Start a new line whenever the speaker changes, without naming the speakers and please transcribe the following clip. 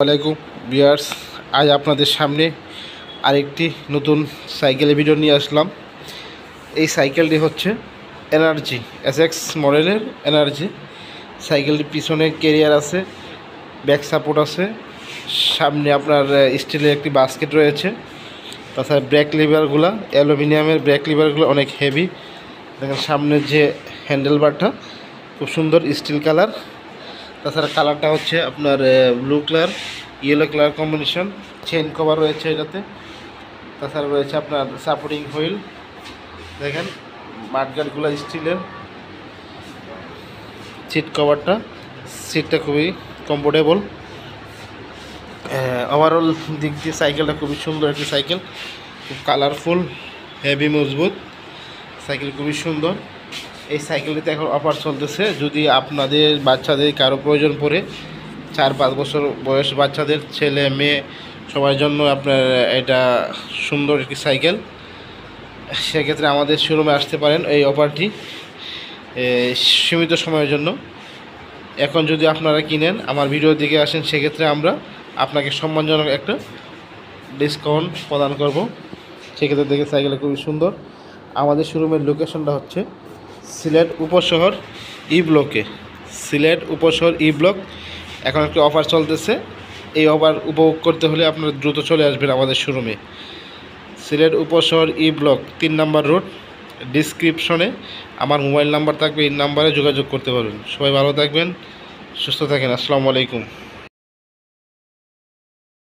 আসসালামাইকুম ভিউয়ার্স, আজ আপনাদের সামনে আরেকটি নতুন সাইকেলের ভিডিও নিয়ে আসলাম। এই সাইকেলটি হচ্ছে এনার্জি এসএক্স মডেলের এনার্জি। সাইকেলটির পিছনে ক্যারিয়ার আছে, ব্যাক সাপোর্ট আছে, সামনে আপনার স্টিলের একটি বাস্কেট রয়েছে। তাছাড়া ব্রেক লিভারগুলো অ্যালুমিনিয়ামের ব্রেক লিভারগুলো অনেক হেভি। দেখেন সামনের যে হ্যান্ডেলবারটা খুব সুন্দর স্টিল কালার। তাছাড়া কালারটা হচ্ছে আপনার blue colour yellow colour combination. Chain cover রয়েছে এটাতে। তাছাড়া রয়েছে আপনার সাপোর্টিং হুইল। দেখেন মাঠগার্ডগুলো স্টিলের। সিট কভারটা, সিটটা খুবই কমফোর্টেবল। ওভারঅল দিক দিয়ে সাইকেলটা খুবই সুন্দর একটি সাইকেল, খুব কালারফুল, হেভি, মজবুত সাইকেল, খুবই সুন্দর। এই সাইকেলটিতে এখন অফার চলতেছে। যদি আপনাদের বাচ্চাদের কারো প্রয়োজন পড়ে, 4-5 বছর বয়স বাচ্চাদের, ছেলে মেয়ে সবার জন্য আপনার এটা সুন্দর একটি সাইকেল। সেক্ষেত্রে আমাদের শোরুমে আসতে পারেন। এই অফারটি সীমিত সময়ের জন্য। এখন যদি আপনারা কিনেন, আমার ভিডিও দিকে আসেন, সেক্ষেত্রে আমরা আপনাকে সম্মানজনক একটা ডিসকাউন্ট প্রদান করব। সেক্ষেত্রে দেখে সাইকেলটা খুবই সুন্দর। আমাদের শোরুমের লোকেশনটা হচ্ছে সিলেট উপশহর ই ব্লকে। সিলেট উপশহর ই ব্লক। এখন একটি অফার চলতেছে। এই অফার উপভোগ করতে হলে আপনারা দ্রুত চলে আসবেন আমাদের শোরুমে। সিলেট উপশহর ই ব্লক 3 নম্বর রোড। ডিসক্রিপশনে আমার মোবাইল নাম্বার থাকবে, এই নাম্বারে যোগাযোগ করতে পারবেন। সবাই ভালো থাকবেন, সুস্থ থাকেন। আসসালামু আলাইকুম।